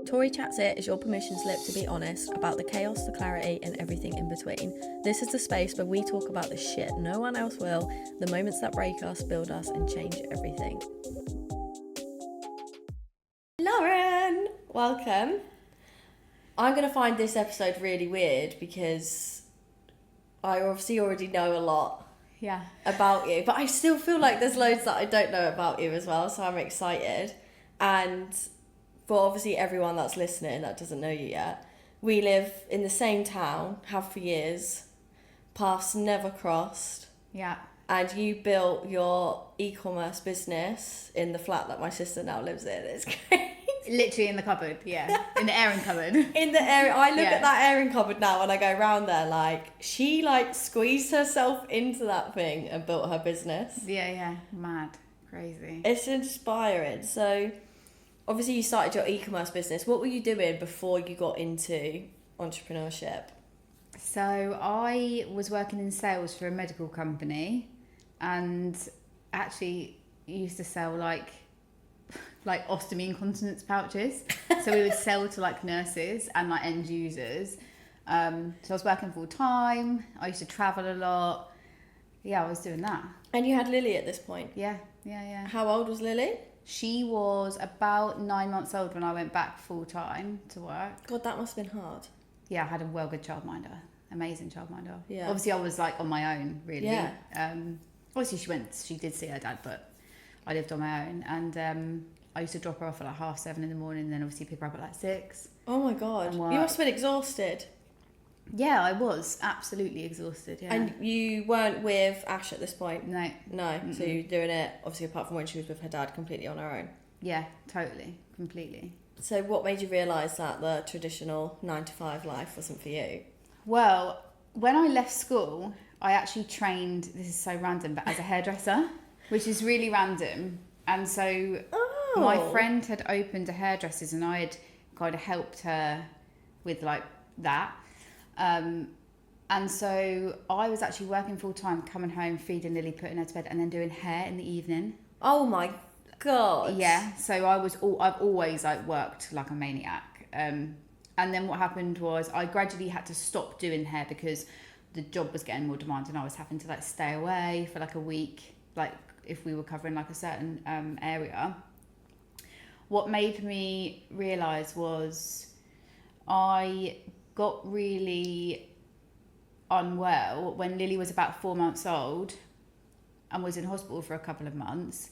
Tory Chats It is your permission slip to be honest about the chaos, the clarity, and everything in between. This is the space where we talk about the shit no one else will, the moments that break us, build us, and change everything. Lauren, welcome. I'm going to find this episode really weird because I obviously already know a lot about you, but I still feel like there's loads that I don't know about you as well, so I'm excited. And for obviously everyone that's listening that doesn't know you yet, we live in the same town, have for years, paths never crossed. Yeah. And you built your e-commerce business in the flat that my sister now lives in. It's great. Literally in the cupboard, yeah. In the airing cupboard. In the area, I look at that airing cupboard now when I go around there, like, she, like, squeezed herself into that thing and built her business. Yeah. Mad. Crazy. It's inspiring. So, obviously you started your e-commerce business. What were you doing before you got into entrepreneurship? So I was working in sales for a medical company and actually used to sell like ostomy incontinence pouches. So we would sell to like nurses and like end users. So I was working full time. I used to travel a lot. Yeah, I was doing that. And you had Lily at this point? Yeah. How old was Lily? She was about 9 months old when I went back full time to work. God, that must have been hard. Yeah, I had a well good childminder. Amazing childminder. Yeah. Obviously, I was like on my own, really. Yeah. Obviously, she did see her dad, but I lived on my own. And I used to drop her off at like 7:30 in the morning, and then obviously pick her up at like 6. Oh my God. You must have been exhausted. Yeah, I was absolutely exhausted. Yeah. And you weren't with Ash at this point? No. Mm-mm. So you were doing it, obviously, apart from when she was with her dad, completely on her own? Yeah, totally. Completely. So what made you realise that the traditional 9-to-5 life wasn't for you? Well, when I left school, I actually trained, this is so random, but as a hairdresser, which is really random. And so my friend had opened a hairdresser's and I had kind of helped her with like that. And so I was actually working full time, coming home, feeding Lily, putting her to bed, and then doing hair in the evening. Oh my God. Yeah. So I've always like worked like a maniac. And then what happened was I gradually had to stop doing hair because the job was getting more demanding. I was having to like stay away for like a week, like if we were covering like a certain area. What made me realise was I got really unwell when Lily was about 4 months old and was in hospital for a couple of months.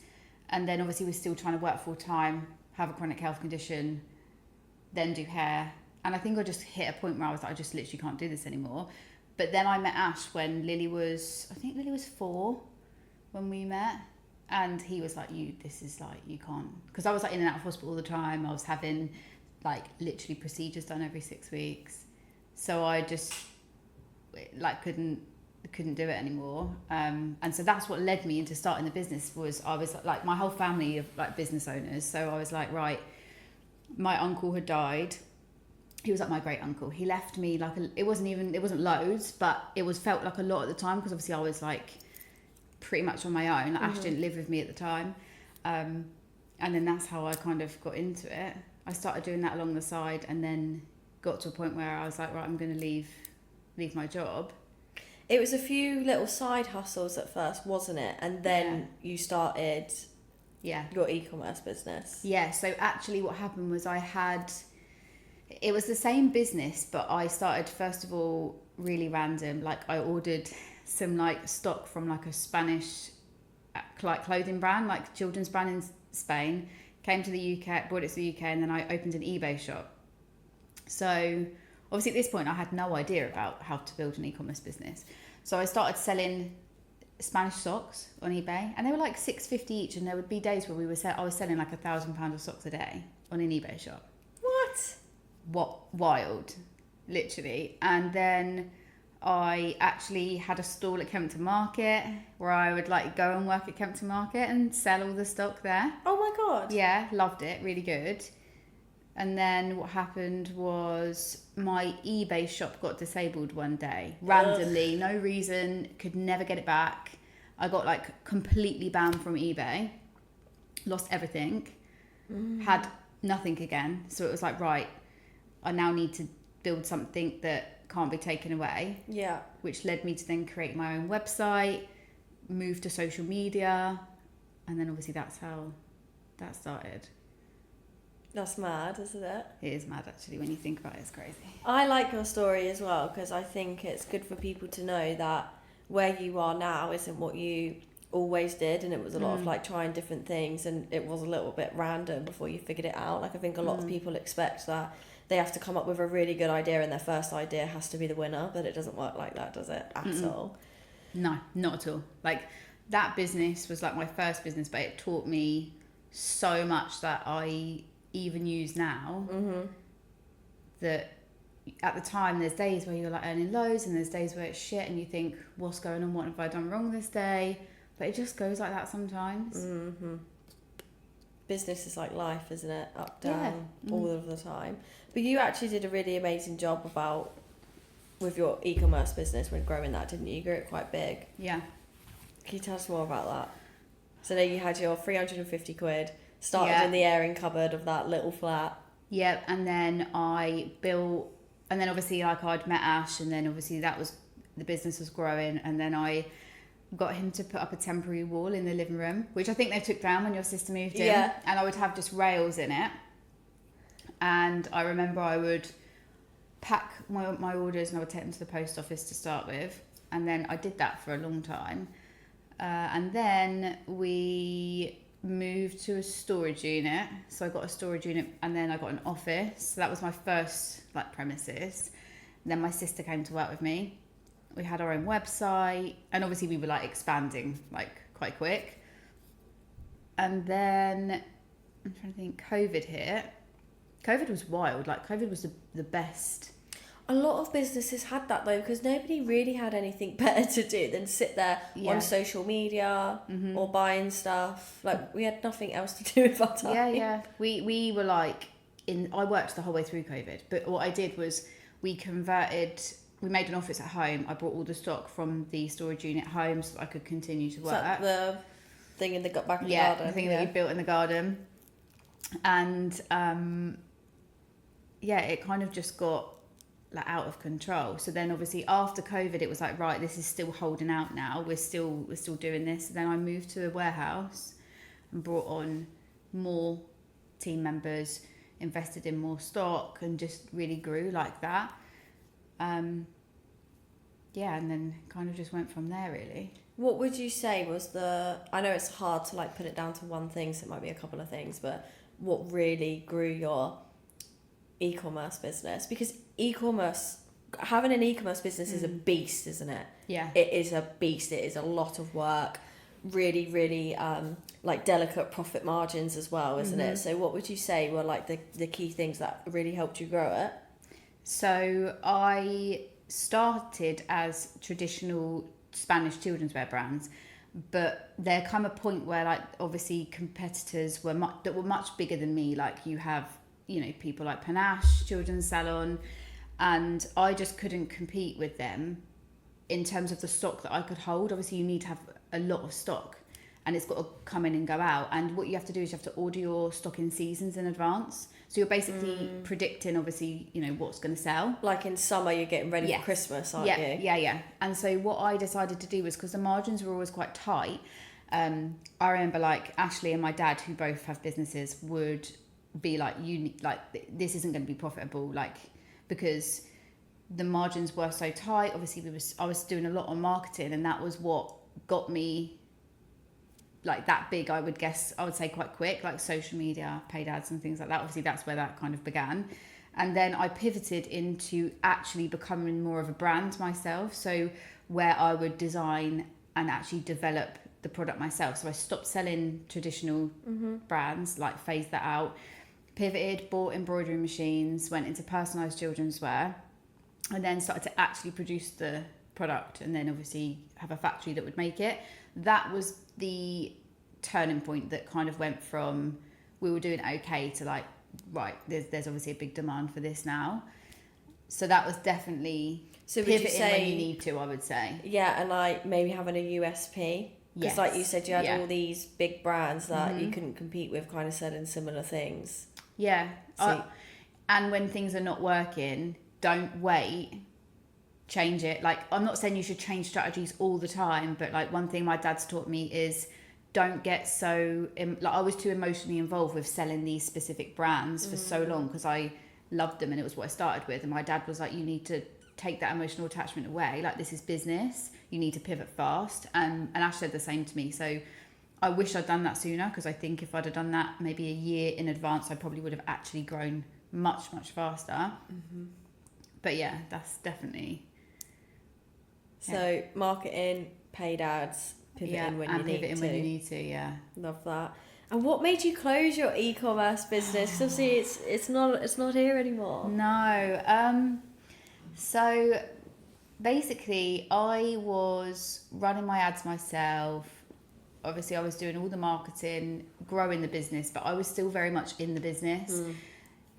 And then obviously we're still trying to work full time, have a chronic health condition, then do hair. And I think I just hit a point where I was like, I just literally can't do this anymore. But then I met Ash when Lily was 4 when we met. And he was like, this is like, you can't. Because I was like in and out of hospital all the time. I was having like literally procedures done every 6 weeks. So I just like couldn't do it anymore. And so that's what led me into starting the business. Was I was like my whole family of like business owners. So I was like, right, my uncle had died. He was like my great uncle. He left me like it wasn't loads, but felt like a lot at the time because obviously I was like pretty much on my own. Like Ash didn't live with me at the time. And then that's how I kind of got into it. I started doing that along the side and then got to a point where I was like, right, I'm going to leave my job. It was a few little side hustles at first, wasn't it? And then you started your e-commerce business. Yeah, so actually what happened was it was the same business, but I started, first of all, really random. Like I ordered some like stock from like a Spanish like clothing brand, like children's brand in Spain, came to the UK, brought it to the UK, and then I opened an eBay shop. So obviously at this point I had no idea about how to build an e-commerce business. So I started selling Spanish socks on eBay and they were like $6.50 each, and there would be days where I was selling like £1,000 of socks a day on an eBay shop. What wild, literally. And then I actually had a stall at Kempton Market where I would like go and work at Kempton Market and sell all the stock there. Oh my God. Yeah, loved it, really good. And then what happened was my eBay shop got disabled one day, randomly, no reason, could never get it back. I got like completely banned from eBay, lost everything, had nothing again. So it was like, right, I now need to build something that can't be taken away. Yeah. Which led me to then create my own website, move to social media, and then obviously that's how that started. That's mad, isn't it? It is mad, actually. When you think about it, it's crazy. I like your story as well, because I think it's good for people to know that where you are now isn't what you always did, and it was a lot of like trying different things, and it was a little bit random before you figured it out. Like I think a lot of people expect that they have to come up with a really good idea and their first idea has to be the winner, but it doesn't work like that, does it? At all? No, not at all. Like that business was like my first business, but it taught me so much that I even use now. That at the time there's days where you're like earning loads and there's days where it's shit and you think, what's going on, what have I done wrong this day? But it just goes like that sometimes. Business is like life, isn't it? Up, down, all of the time. But you actually did a really amazing job with your e-commerce business when growing that, didn't you? You grew it quite big. Yeah. Can you tell us more about that? So now you had your 350 quid, started in the airing cupboard of that little flat. Yeah, and then obviously like I'd met Ash, and then obviously the business was growing, and then I got him to put up a temporary wall in the living room, which I think they took down when your sister moved in. Yeah. And I would have just rails in it. And I remember I would pack my orders and I would take them to the post office to start with. And then I did that for a long time. And then we moved to a storage unit. So I got a storage unit and then I got an office. So that was my first like premises. And then my sister came to work with me. We had our own website, and obviously we were like expanding like quite quick. And then I'm trying to think, COVID hit. COVID was wild. Like COVID was the best. A lot of businesses had that though, because nobody really had anything better to do than sit there on social media or buying stuff. Like we had nothing else to do with our time. Yeah. We were like I worked the whole way through COVID, but what I did was we made an office at home. I brought all the stock from the storage unit home so that I could continue to work. Is that the thing in the back of the garden? The thing that we built in the garden. And it kind of just got like out of control. So then obviously after COVID it was like, right, this is still holding out now. We're still doing this. And then I moved to a warehouse and brought on more team members, invested in more stock, and just really grew like that. And then kind of just went from there really. What would you say was I know it's hard to like put it down to one thing, so it might be a couple of things, but what really grew your e-commerce business? Because having an e-commerce business is a beast, isn't it? Yeah. It is a beast. It is a lot of work, really, really like delicate profit margins as well, isn't it? So what would you say were like the key things that really helped you grow it? So I started as traditional Spanish children's wear brands, but there come a point where like obviously competitors were much bigger than me. Like you have, people like Panache, Children's Salon, and I just couldn't compete with them in terms of the stock that I could hold. Obviously you need to have a lot of stock and it's got to come in and go out. And what you have to do is you have to order your stock in seasons in advance. So you're basically predicting, obviously, what's going to sell. Like in summer, you're getting ready for Christmas, aren't you? Yeah. And so what I decided to do was, because the margins were always quite tight, I remember like Ashley and my dad, who both have businesses, would be like, this isn't going to be profitable, like, because the margins were so tight. Obviously, I was doing a lot on marketing, and that was what got me like that big, I would say quite quick, like social media, paid ads and things like that. Obviously that's where that kind of began. And then I pivoted into actually becoming more of a brand myself. So where I would design and actually develop the product myself. So I stopped selling traditional brands, like phased that out, pivoted, bought embroidery machines, went into personalised children's wear, and then started to actually produce the product, and then obviously have a factory that would make it. That was the turning point that kind of went from we were doing okay to like, right, there's obviously a big demand for this now. So that was definitely pivoting when you need to, I would say. Yeah, and like maybe having a USP. Because like you said, you had all these big brands that you couldn't compete with, kind of selling similar things. Yeah. So, And when things are not working, don't wait. Change it. Like, I'm not saying you should change strategies all the time, but like one thing my dad's taught me is don't get so like I was too emotionally involved with selling these specific brands for so long because I loved them and it was what I started with. And my dad was like, you need to take that emotional attachment away. Like, this is business. You need to pivot fast. And Ash said the same to me. So I wish I'd done that sooner, because I think if I'd have done that maybe a year in advance, I probably would have actually grown much, much faster. Mm-hmm. But yeah, that's definitely... So marketing, paid ads, pivoting when you need to. Pivoting when you need to, yeah. Love that. And what made you close your e-commerce business? Because obviously it's not here anymore. No. So basically, I was running my ads myself. Obviously, I was doing all the marketing, growing the business, but I was still very much in the business.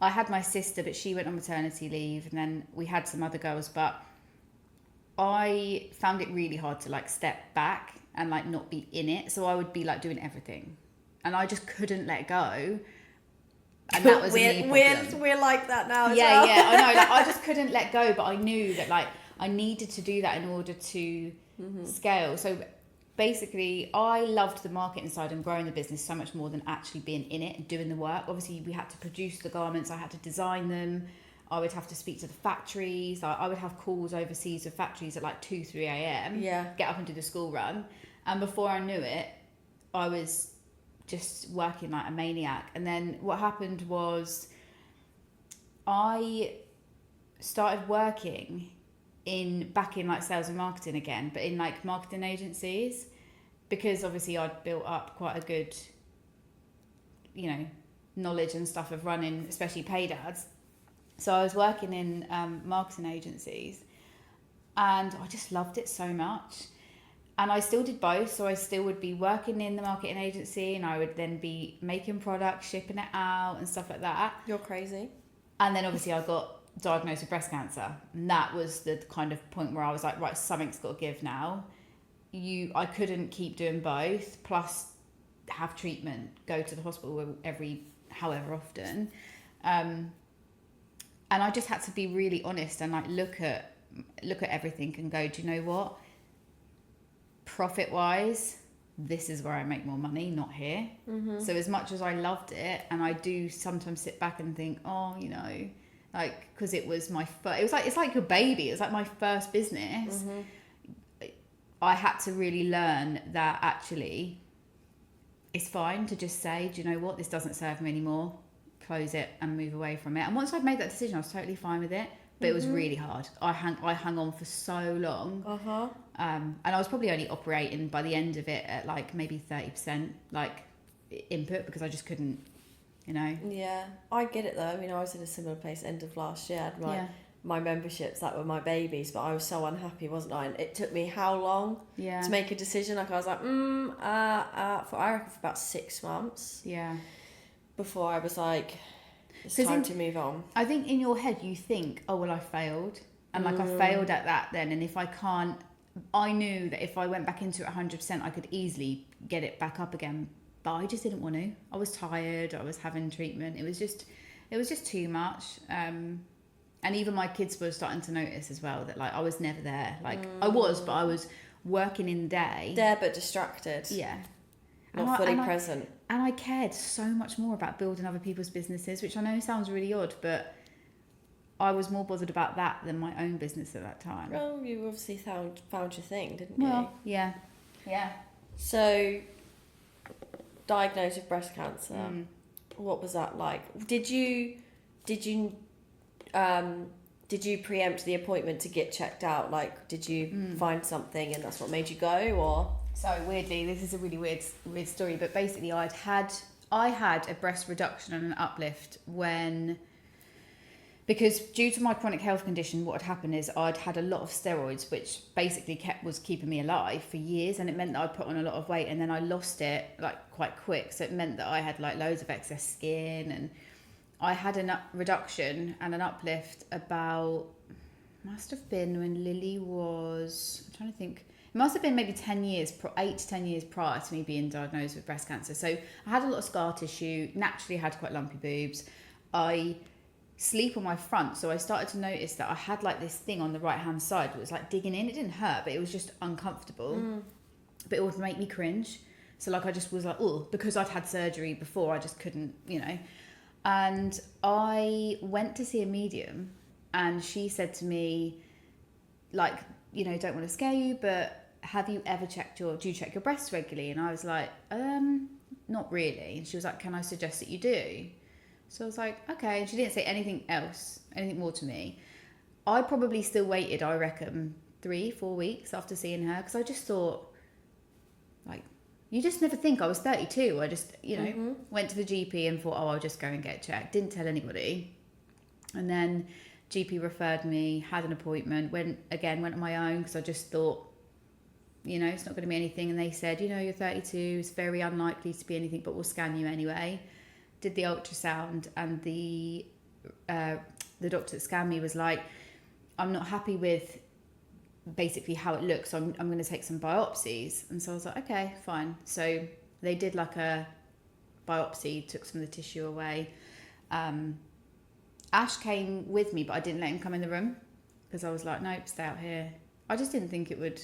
I had my sister, but she went on maternity leave, and then we had some other girls, but I found it really hard to like step back and like not be in it. So I would be like doing everything, and I just couldn't let go. And that was we're like that now as well. Yeah, I know. Like, I just couldn't let go, but I knew that like I needed to do that in order to scale. So basically, I loved the marketing side and growing the business so much more than actually being in it and doing the work. Obviously, we had to produce the garments. I had to design them. I would have to speak to the factories. I would have calls overseas of factories at like 2, 3 a.m. Yeah. Get up and do the school run. And before I knew it, I was just working like a maniac. And then what happened was I started working back in like sales and marketing again, but in like marketing agencies, because obviously I'd built up quite a good, knowledge and stuff of running, especially paid ads. So I was working in marketing agencies, and I just loved it so much. And I still did both. So I still would be working in the marketing agency, and I would then be making products, shipping it out and stuff like that. You're crazy. And then obviously I got diagnosed with breast cancer. And that was the kind of point where I was like, right, something's got to give now. I couldn't keep doing both, plus have treatment, go to the hospital however often. And I just had to be really honest and like look at everything and go, do you know what? Profit wise, this is where I make more money, not here. Mm-hmm. So as much as I loved it, and I do sometimes sit back and think, like, because it was my first, it's like your baby. It was like my first business. Mm-hmm. I had to really learn that actually it's fine to just say, do you know what? This doesn't serve me anymore. Close it and move away from it. And once I'd made that decision, I was totally fine with it, but it was really hard. I hung on for so long. And I was probably only operating by the end of it at like maybe 30% like input, because I just couldn't, Yeah, I get it though. I mean, I was in a similar place end of last year. I had my memberships that were my babies, but I was so unhappy, wasn't I? And it took me how long to make a decision? Like I was like, I reckon for about 6 months. Yeah. Before I was like, it's time to move on. I think in your head you think, oh well, I failed, and like I failed at that then, and if I can't, I knew that if I went back into it 100%, I could easily get it back up again, but I just didn't want to. I was tired. I was having treatment. It was just too much. And even my kids were starting to notice as well that like I was never there. Like I was, but I was working in the day. There but distracted. Yeah. Not fully present. And I cared so much more about building other people's businesses, which I know sounds really odd, but I was more bothered about that than my own business at that time. Well, you obviously found your thing, didn't you? Well, yeah. Yeah. So, diagnosed with breast cancer. What was that like? Did you preempt the appointment to get checked out? Like, did you find something and that's what made you go, or? So weirdly, this is a really weird story, but basically I had a breast reduction and an uplift because due to my chronic health condition, what had happened is I'd had a lot of steroids, which basically was keeping me alive for years, and it meant that I put on a lot of weight, and then I lost it like quite quick. So it meant that I had like loads of excess skin, and I had a reduction and an uplift must have been when Lily was, I'm trying to think, it must have been maybe 8 to 10 years prior to me being diagnosed with breast cancer. So I had a lot of scar tissue, naturally had quite lumpy boobs. I sleep on my front, so I started to notice that I had like this thing on the right hand side that was like digging in. It didn't hurt, but it was just uncomfortable. But it would make me cringe. So like I just was like, oh, because I'd had surgery before, I just couldn't, you know. And I went to see a medium, and she said to me, like, you know, don't want to scare you, but do you check your breasts regularly? And I was like, not really. And she was like, can I suggest that you do? So I was like, okay. And she didn't say anything more to me. I probably still waited, I reckon, 3-4 weeks after seeing her, because I just thought, like, you just never think. I was 32. I just, you know, went to the GP and thought, I'll just go and get checked. Didn't tell anybody. And then GP referred me, had an appointment, went on my own, because I just thought, you know, it's not going to be anything. And they said, you know, you're 32, it's very unlikely to be anything, but we'll scan you anyway. Did the ultrasound, and the doctor that scanned me was like, I'm not happy with basically how it looks, so I'm going to take some biopsies. And so I was like, okay, fine. So they did like a biopsy, took some of the tissue away. Ash came with me, but I didn't let him come in the room, because I was like, nope, stay out here. I just didn't think it would.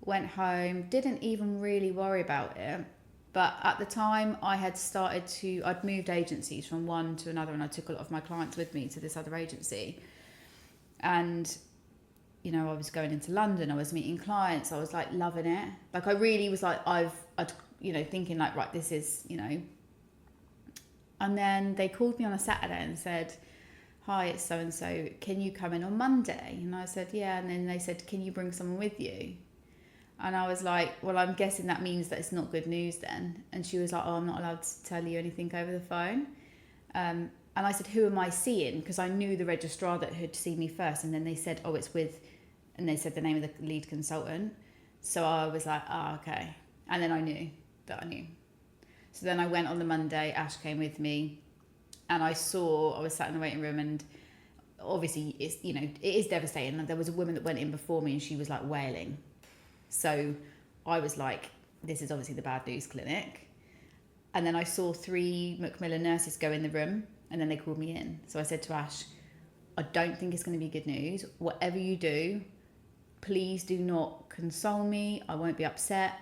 Went home, didn't even really worry about it. But at the time, I'd moved agencies from one to another, and I took a lot of my clients with me to this other agency. And, you know, I was going into London, I was meeting clients, I was like loving it. Like I really was like, I'd, you know, thinking like, right, this is, you know. And then they called me on a Saturday and said, hi, it's so-and-so, can you come in on Monday? And I said, yeah. And then they said, can you bring someone with you? And I was like, well, I'm guessing that means that it's not good news then. And she was like, oh, I'm not allowed to tell you anything over the phone. And I said, who am I seeing? Because I knew the registrar that had seen me first. And then they said, oh, it's with, and they said the name of the lead consultant. So I was like, okay. And then I knew that I knew. So then I went on the Monday, Ash came with me, and I was sat in the waiting room, and obviously it's, you know, it is devastating. There was a woman that went in before me, and she was like wailing. So I was like, this is obviously the bad news clinic. And then I saw 3 Macmillan nurses go in the room, and then they called me in. So I said to Ash, I don't think it's going to be good news. Whatever you do, please do not console me. I won't be upset.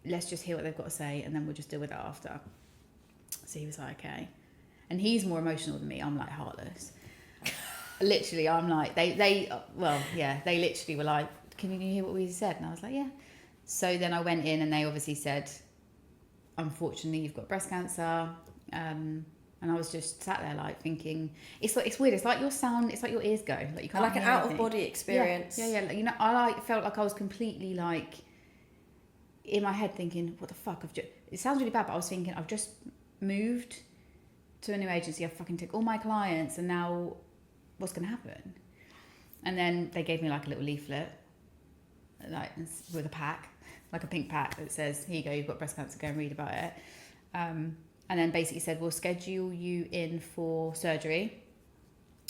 Let's just hear what they've got to say, and then we'll just deal with it after. So he was like, okay. And he's more emotional than me. I'm like heartless. Literally, I'm like, they literally were like, can you hear what we said? And I was like, yeah. So then I went in, and they obviously said, unfortunately, you've got breast cancer. And I was just sat there like thinking, it's weird. It's like your ears go. Like you can't like hear an out anything. of body experience. Yeah. Like, you know, I felt like I was completely like in my head thinking, what the fuck? It sounds really bad, but I was thinking, I've just moved to a new agency. I fucking took all my clients, and now what's going to happen? And then they gave me like a little leaflet, like with a pack, like a pink pack that says, here you go, you've got breast cancer, go and read about it. And then basically said, we'll schedule you in for surgery.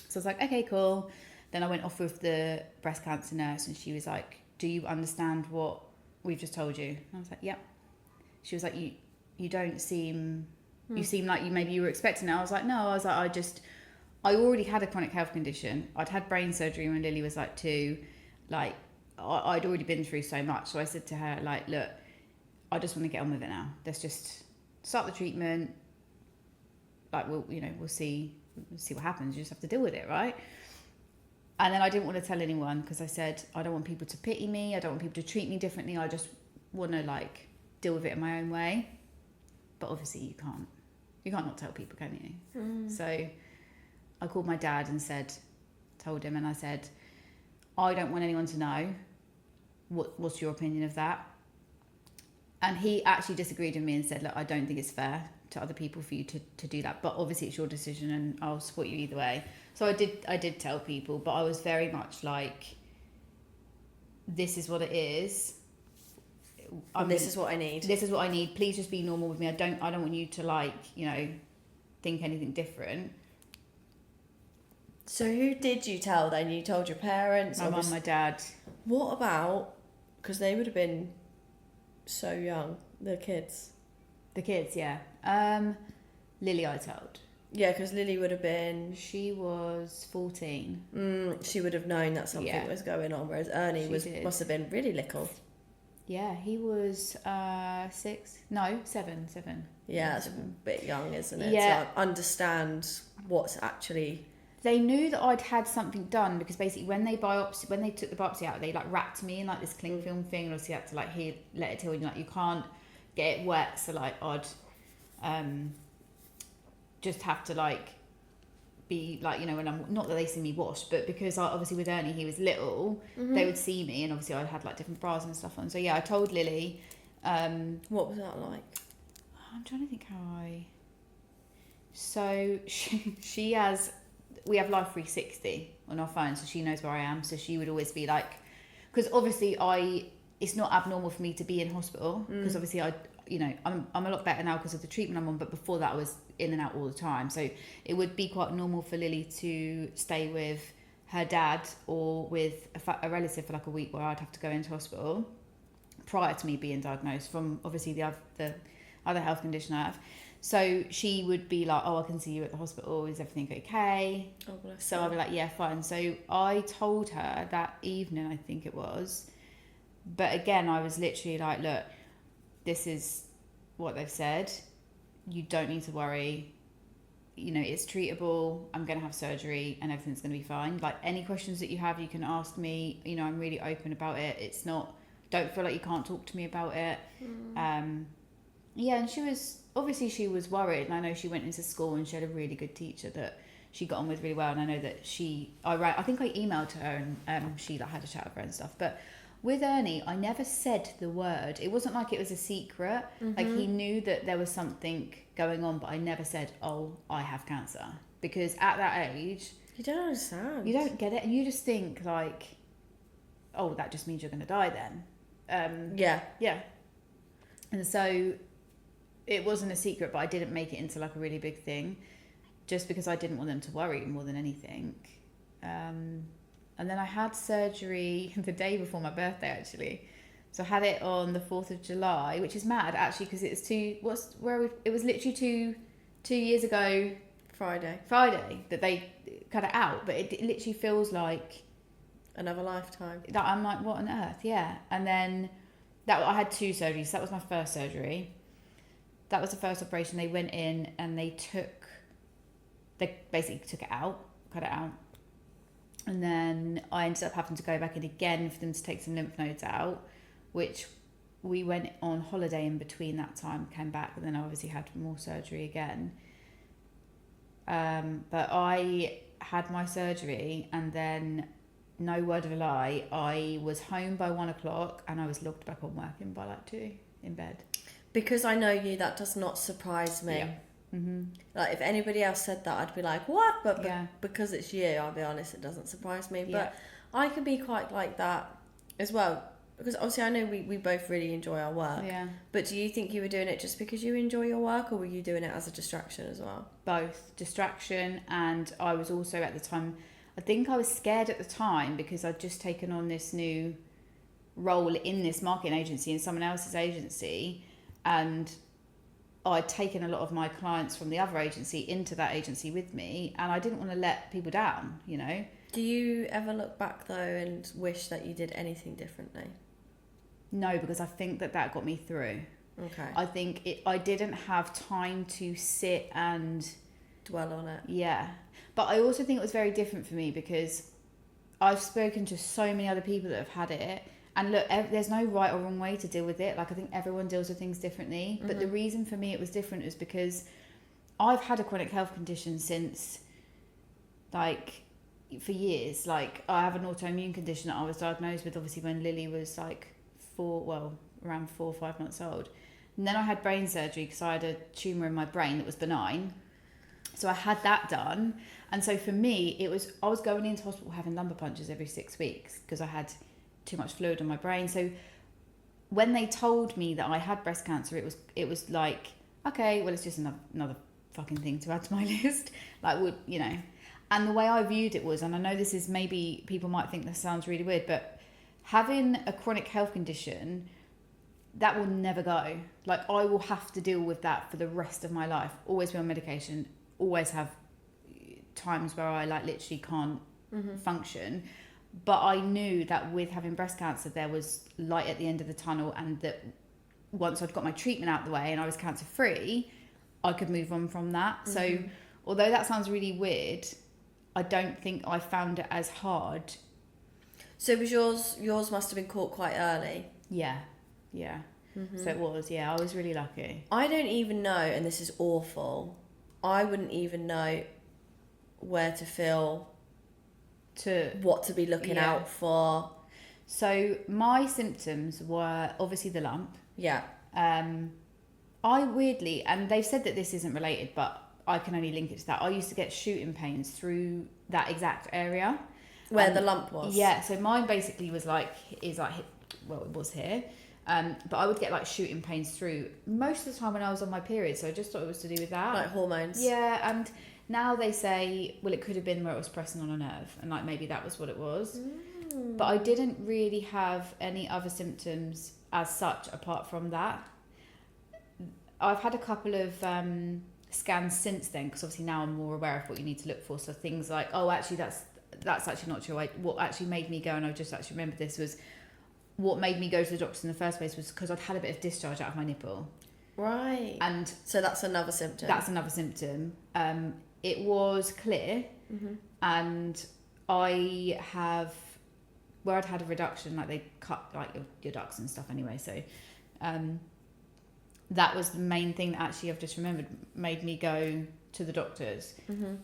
So I was like, okay, cool. Then I went off with the breast cancer nurse, and she was like, do you understand what we've just told you? And I was like, yep. She was like, you don't seem, you seem like maybe you were expecting it. I was like, no. I was like, I already had a chronic health condition. I'd had brain surgery when Lily was like 2. Like, I'd already been through so much. So I said to her, like, look, I just want to get on with it now. Let's just start the treatment. Like, we'll see what happens. You just have to deal with it, right? And then I didn't want to tell anyone, because I said, I don't want people to pity me. I don't want people to treat me differently. I just want to like deal with it in my own way. But obviously you can't not tell people, can you? So I called my dad and told him, and I said, I don't want anyone to know. What's your opinion of that? And he actually disagreed with me and said, look, I don't think it's fair to other people for you to do that, but obviously it's your decision, and I'll support you either way. So I did tell people, but I was very much like, this is what it is. This is what I need. This is what I need. Please just be normal with me. I don't want you to like, you know, think anything different. So who did you tell then? You told your parents? My mum, my dad. What about, because they would have been so young, the kids. The kids, yeah. Lily I told. Yeah, because Lily would have been... She was 14. She would have known that something was going on, whereas Ernie must have been really little. Yeah, he was 7. Yeah, it's a bit young, isn't it? Yeah. To understand what's actually... They knew that I'd had something done because basically when they took the biopsy out, they like wrapped me in like this cling film thing, and obviously had to like let it heal, and like you can't get it wet, so like I'd just have to like be like, you know, when I'm not that they see me wash, but because obviously with Ernie he was little, they would see me, and obviously I had like different bras and stuff on. So yeah, I told Lily. What was that like? I'm trying to think how I. So she has. We have Life 360 on our phone, so she knows where I am. So she would always be like, because obviously it's not abnormal for me to be in hospital, because obviously I'm a lot better now because of the treatment I'm on, but before that I was in and out all the time. So it would be quite normal for Lily to stay with her dad or with a relative for like a week, where I'd have to go into hospital prior to me being diagnosed from obviously the other health condition I have. So she would be like, oh, I can see you at the hospital. Is everything okay? Oh, bless so her. I'd be like, yeah, fine. So I told her that evening, I think it was. But again, I was literally like, look, this is what they've said. You don't need to worry. You know, it's treatable. I'm going to have surgery and everything's going to be fine. Like, any questions that you have, you can ask me. You know, I'm really open about it. It's not, don't feel like you can't talk to me about it. Yeah, and she was worried, and I know she went into school and she had a really good teacher that she got on with really well, and I know that I think I emailed her and she like had a chat with her and stuff. But with Ernie, I never said the word. It wasn't like it was a secret. Like, he knew that there was something going on, but I never said, oh, I have cancer, because at that age you don't understand. You don't get it, and you just think like, oh, that just means you're going to die then. Yeah. And so it wasn't a secret, but I didn't make it into like a really big thing, just because I didn't want them to worry more than anything. And then I had surgery the day before my birthday, actually. So I had it on the 4th of July, which is mad actually, because it's it was literally two years ago. Friday that they cut it out, but it literally feels like another lifetime. That I'm like, what on earth? Yeah. And then I had 2 surgeries. So that was my first surgery. That was the first operation. They went in and they basically took it out, cut it out. And then I ended up having to go back in again for them to take some lymph nodes out, which we went on holiday in between that time, came back, and then I obviously had more surgery again. But I had my surgery, and then, no word of a lie, I was home by 1 o'clock and I was logged back on working by like 2 in bed. Because I know you, that does not surprise me. Yeah. Like, if anybody else said that, I'd be like, what? But because it's you, I'll be honest, it doesn't surprise me. Yeah. But I can be quite like that as well, because obviously I know we both really enjoy our work. Yeah. But do you think you were doing it just because you enjoy your work, or were you doing it as a distraction as well? Both. Distraction, and I was also at the time, I think I was scared at the time because I'd just taken on this new role in this marketing agency in someone else's agency, and I'd taken a lot of my clients from the other agency into that agency with me, and I didn't want to let people down, you know. Do you ever look back though and wish that you did anything differently? No, because I think that got me through. Okay. I think I didn't have time to sit and dwell on it. Yeah. But I also think it was very different for me because I've spoken to so many other people that have had it. And look, there's no right or wrong way to deal with it. Like, I think everyone deals with things differently. But the reason for me it was different is because I've had a chronic health condition since, like, for years. Like, I have an autoimmune condition that I was diagnosed with, obviously, when Lily was, like, around 4 or 5 months old. And then I had brain surgery because I had a tumour in my brain that was benign. So I had that done. And so for me, I was going into hospital having lumbar punctures every 6 weeks because I had too much fluid in my brain. So when they told me that I had breast cancer, it was like, okay, well, it's just another fucking thing to add to my list. Like, you know. And the way I viewed it was, and I know this is, maybe people might think this sounds really weird, but having a chronic health condition, that will never go. Like, I will have to deal with that for the rest of my life. Always be on medication, always have times where I like literally can't function. But I knew that with having breast cancer, there was light at the end of the tunnel, and that once I'd got my treatment out of the way and I was cancer free, I could move on from that. So although that sounds really weird, I don't think I found it as hard. So was yours must have been caught quite early? Yeah. So it was, I was really lucky. I don't even know, and this is awful, I wouldn't even know where to feel, what to be looking out for. So my symptoms were obviously the lump. Yeah. I weirdly, and they've said that this isn't related, but I can only link it to that. I used to get shooting pains through that exact area. Where the lump was? Yeah, so mine basically was it was here. But I would get like shooting pains through most of the time when I was on my period, so I just thought it was to do with that. Like hormones? Yeah, and now they say, well, it could have been where it was pressing on a nerve, and like maybe that was what it was. But I didn't really have any other symptoms as such apart from that. I've had a couple of scans since then, because obviously now I'm more aware of what you need to look for. So things like, oh, actually that's actually not true. What actually made me go, and I just actually remember this, was what made me go to the doctors in the first place was because I'd had a bit of discharge out of my nipple. Right. And so that's another symptom. It was clear, and I have, where I'd had a reduction, like they cut like your ducts and stuff anyway. So that was the main thing that actually I've just remembered made me go to the doctors.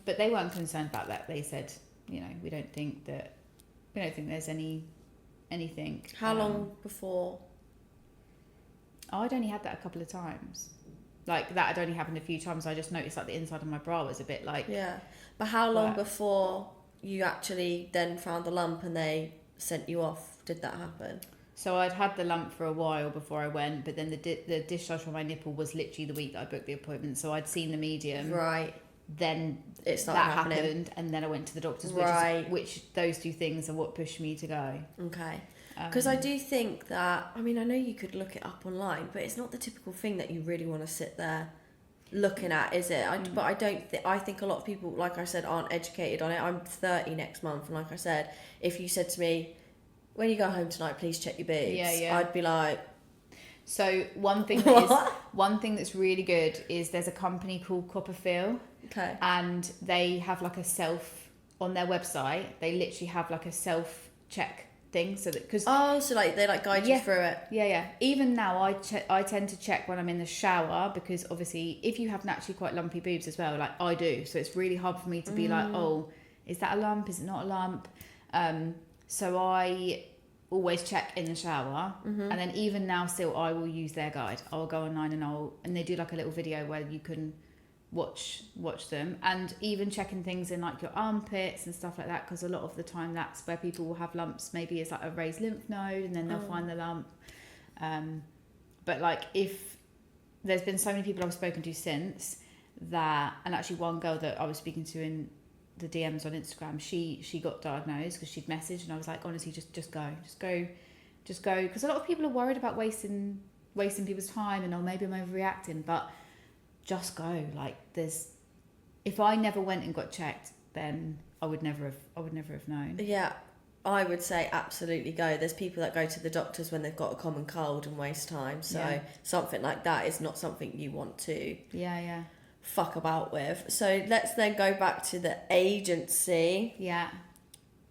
But they weren't concerned about that. They said, we don't think there's anything. How long before? I'd only had that a couple of times. Like that had only happened a few times. I just noticed like the inside of my bra was a bit like... Yeah. But how long before you actually then found the lump and they sent you off? Did that happen? So I'd had the lump for a while before I went, but then the discharge from my nipple was literally the week that I booked the appointment. So I'd seen the medium. Right. Then it's not that happening. Happened, and then I went to the doctors. Which those two things are what pushed me to go. Okay. Because I do think that, I know you could look it up online, but it's not the typical thing that you really want to sit there looking at, is it? But I don't I think a lot of people, like I said, aren't educated on it. I'm 30 next month, and like I said, if you said to me, when you go home tonight, please check your boobs, I'd be like... So one thing that's really good is there's a company called Copperfield. Okay. And they have like a on their website, they literally have like a self-check thing, so that so like they like guide you through it. Even now I tend to check when I'm in the shower, because obviously if you have naturally quite lumpy boobs as well, like I do, so it's really hard for me to be like, oh, is that a lump, is it not a lump? So I always check in the shower, and then even now still I will use their guide. I'll go online and they do like a little video where you can watch them, and even checking things in like your armpits and stuff like that, because a lot of the time that's where people will have lumps. Maybe it's like a raised lymph node, and then they'll find the lump. But like, if there's been so many people I've spoken to since that, and actually one girl that I was speaking to in the DMs on Instagram, she got diagnosed because she'd messaged, and I was like, honestly, just go, because a lot of people are worried about wasting people's time, and maybe I'm overreacting, but just go. Like, if I never went and got checked, then I would never have known. Yeah, I would say absolutely go. There's people that go to the doctors when they've got a common cold and waste time, so something like that is not something you want to fuck about with. So let's then go back to the agency. Yeah,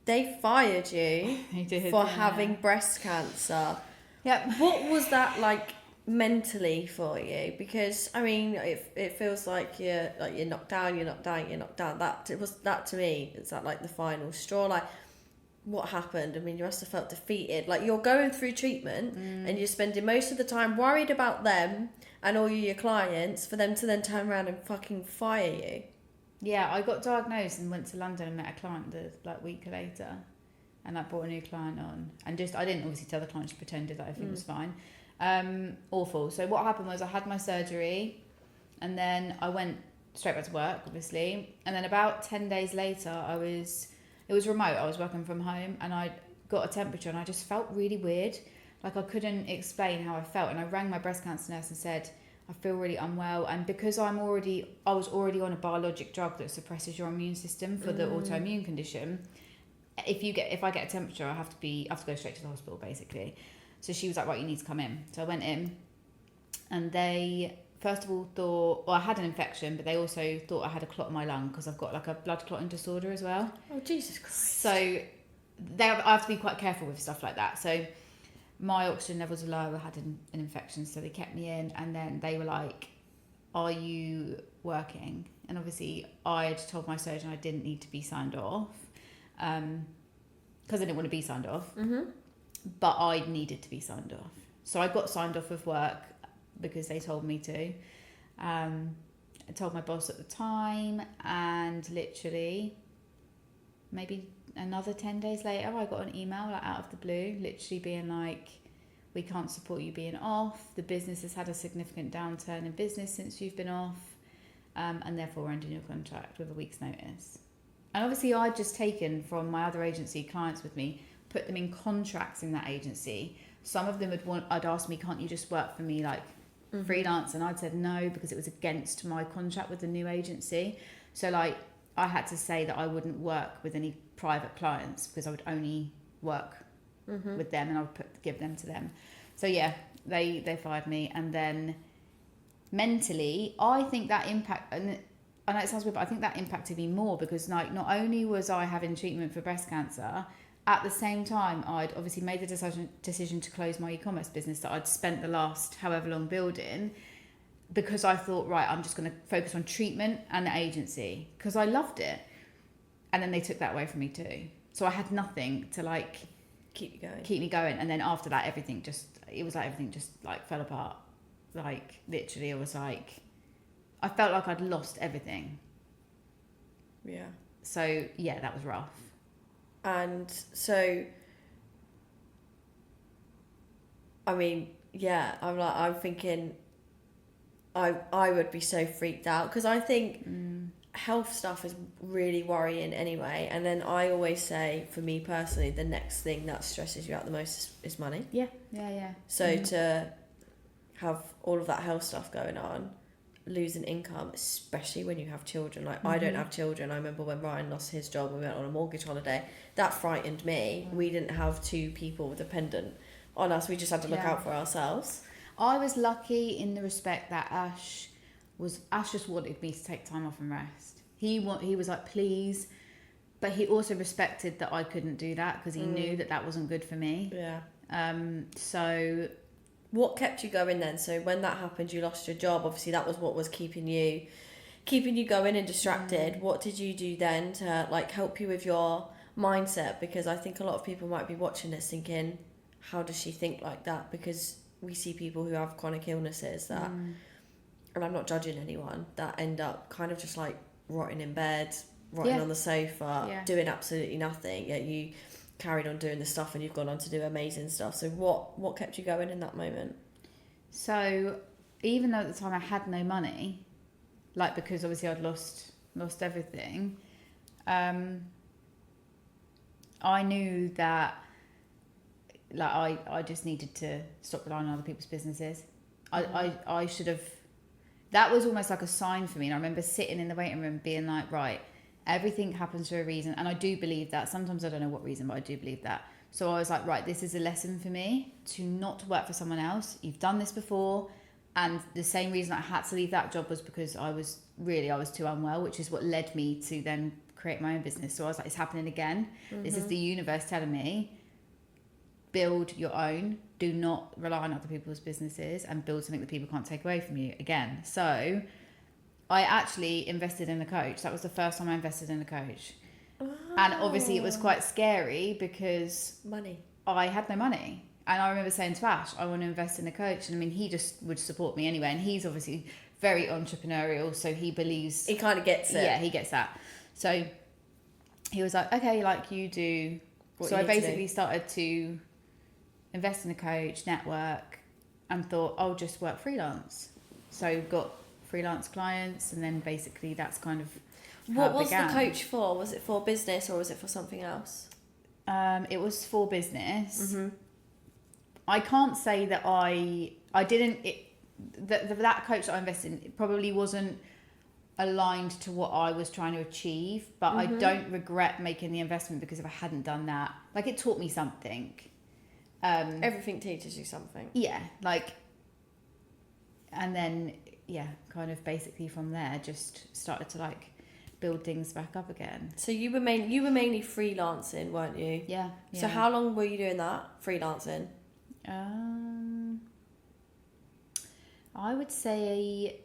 they fired you for having breast cancer. Yeah. What was that like mentally for you? Because it feels like you're knocked down. That to me, is that like the final straw? Like, what happened? You must have felt defeated. Like, you're going through treatment and you're spending most of the time worried about them and all your clients, for them to then turn around and fucking fire you. Yeah, I got diagnosed and went to London and met a client the week later, and I brought a new client on, and I didn't obviously tell the client, just pretended that everything was fine. Awful. So what happened was I had my surgery, and then I went straight back to work, obviously, and then about 10 days later it was remote, I was working from home, and I got a temperature, and I just felt really weird. Like, I couldn't explain how I felt, and I rang my breast cancer nurse and said, I feel really unwell. And because I was already on a biologic drug that suppresses your immune system for the autoimmune condition. If I get a temperature, I have to go straight to the hospital, basically. So she was like, right, you need to come in. So I went in, and they first of all thought, well, I had an infection, but they also thought I had a clot in my lung because I've got like a blood clotting disorder as well. Oh, Jesus Christ. So I have to be quite careful with stuff like that. So my oxygen levels were low, I had an infection, so they kept me in, and then they were like, are you working? And obviously I had told my surgeon I didn't need to be signed off, because I didn't want to be signed off, but I needed to be signed off. So I got signed off of work because they told me to. I told my boss at the time, and literally maybe another 10 days later I got an email like out of the blue, literally being like, we can't support you being off, the business has had a significant downturn in business since you've been off, and therefore we're ending your contract with a week's notice. And obviously I'd just taken from my other agency clients with me, put them in contracts in that agency. Some of them I'd asked me, can't you just work for me like freelance? And I'd said no, because it was against my contract with the new agency. So like I had to say that I wouldn't work with any private clients, because I would only work with them, and I would give them to them. So yeah, they fired me. And then mentally, I think that I know it sounds weird, but I think that impacted me more, because like not only was I having treatment for breast cancer, at the same time I'd obviously made the decision to close my e-commerce business that I'd spent the last however long building, because I thought, right, I'm just going to focus on treatment and the agency, because I loved it. And then they took that away from me too. So I had nothing to like keep me going. And then after that, everything just fell apart. Like literally, it was like, I felt like I'd lost everything. Yeah. So yeah, that was rough. And so, I mean, yeah, I'm thinking I would be so freaked out, because I think health stuff is really worrying anyway. And then I always say, for me personally, the next thing that stresses you out the most is money. Yeah. So to have all of that health stuff going on, losing income, especially when you have children. Like I don't have children. I remember when Ryan lost his job and we went on a mortgage holiday. That frightened me. We didn't have two people dependent on us. We just had to look out for ourselves. I was lucky in the respect that Ash just wanted me to take time off and rest. He was like, please, but he also respected that I couldn't do that, because he knew that wasn't good for me. Yeah. So what kept you going then? So when that happened, you lost your job. Obviously, that was what was keeping you going and distracted. What did you do then to like help you with your mindset? Because I think a lot of people might be watching this thinking, how does she think like that? Because we see people who have chronic illnesses that, and I'm not judging anyone, that end up kind of just like rotting in bed, rotting on the sofa, doing absolutely nothing. Yet you carried on doing the stuff, and you've gone on to do amazing stuff. So what kept you going in that moment? So even though at the time I had no money, like because obviously I'd lost everything, I knew that like I just needed to stop relying on other people's businesses. I should have, that was almost like a sign for me. And I remember sitting in the waiting room being like, right, everything happens for a reason. And I do believe that. Sometimes I don't know what reason, but I do believe that. So I was like, right, this is a lesson for me to not work for someone else. You've done this before. And the same reason I had to leave that job was because I was too unwell, which is what led me to then create my own business. So I was like, it's happening again. This is the universe telling me, build your own. Do not rely on other people's businesses, and build something that people can't take away from you again. So I actually invested in a coach. That was the first time I invested in a coach. Oh. And obviously it was quite scary because I had no money. And I remember saying to Ash, I want to invest in a coach. And I mean, he just would support me anyway. And he's obviously very entrepreneurial. So he believes... He kind of gets it. Yeah, he gets that. So he was like, okay, like you do. So I basically started to invest in a coach, network, and thought, I'll just work freelance. So got freelance clients, and then basically that's kind of what was the coach for? Was it for business or was it for something else? It was for business. I can't say that I didn't that coach that I invested in probably wasn't aligned to what I was trying to achieve, but I don't regret making the investment, because if I hadn't done that, like, it taught me something. Everything teaches you something. Yeah, like, and then kind of basically from there just started to like build things back up again. So you were mainly freelancing, weren't you? Yeah. So how long were you doing that freelancing? I would say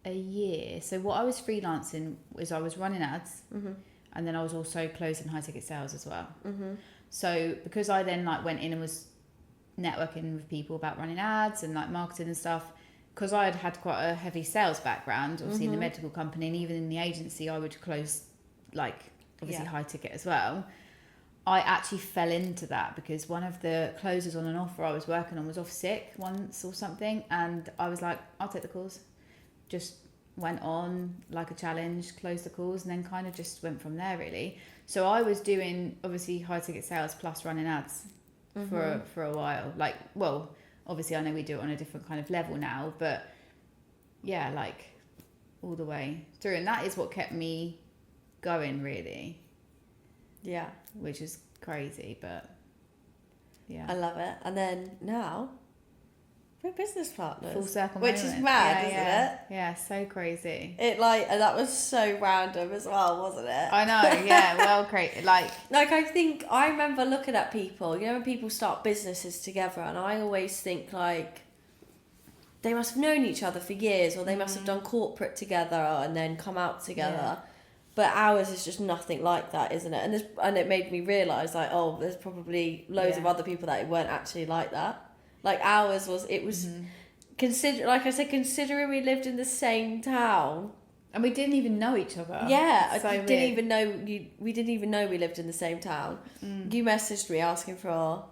a year. So what I was freelancing was I was running ads, and then I was also closing high ticket sales as well. So because I then like went in and was networking with people about running ads and like marketing and stuff, because I had quite a heavy sales background, obviously in the medical company, and even in the agency, I would close like obviously high ticket as well. I actually fell into that because one of the closers on an offer I was working on was off sick once or something, and I was like, I'll take the calls. Just went on like a challenge, closed the calls, and then kind of just went from there really. So I was doing obviously high ticket sales plus running ads for a while. Like, well, obviously I know we do it on a different kind of level now, but yeah, like all the way through. And that is what kept me going really. Yeah. Which is crazy, but yeah. I love it. And then now we're business partners. Full circle which moment. Is mad, isn't it? it? Yeah, so crazy. And that was so random as well, wasn't it? I know, yeah, well, great. Like I remember looking at people, you know, when people start businesses together, and I always think like they must have known each other for years, or they must have done corporate together and then come out together. Yeah. But ours is just nothing like that, isn't it? And it made me realise like, oh, there's probably loads of other people that weren't actually like that. Like ours was considering we lived in the same town, and we didn't even know each other. Yeah, we didn't even know we lived in the same town. You messaged me asking for a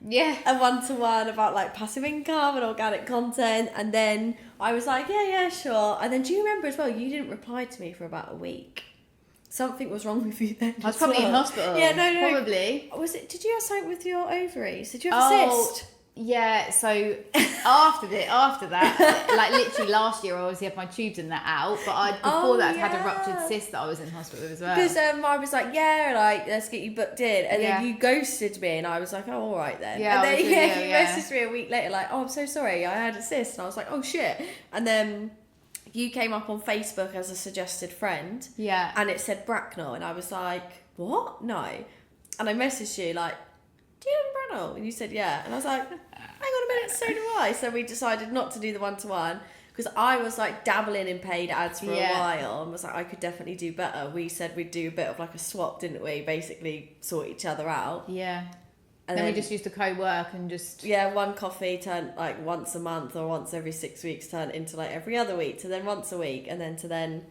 one-to-one about like passive income and organic content, and then I was like, yeah, sure. And then do you remember as well? You didn't reply to me for about a week. Something was wrong with you then. I was probably in hospital. Yeah, no. Probably. Did you have something with your ovaries? Did you have a cyst? Yeah, so after that, like literally last year, I obviously had my tubes and that out, but before that, I had a ruptured cyst that I was in hospital with as well. Because I was like, let's get you booked in, and then you ghosted me, and I was like, oh, all right then. Yeah, and then you messaged me a week later, like, oh, I'm so sorry, I had a cyst, and I was like, oh shit, and then you came up on Facebook as a suggested friend, and it said Bracknell, and I was like, what? No, and I messaged you like, do you know Bracknell? And you said yeah, and I was like, hang on a minute, so do I. So we decided not to do the one-to-one because I was like dabbling in paid ads for a while and was like, I could definitely do better. We said we'd do a bit of like a swap, didn't we? Basically sort each other out. Yeah. And then we just used to co-work and just... Yeah, one coffee turned like once a month or once every 6 weeks turned into like every other week to then once a week and then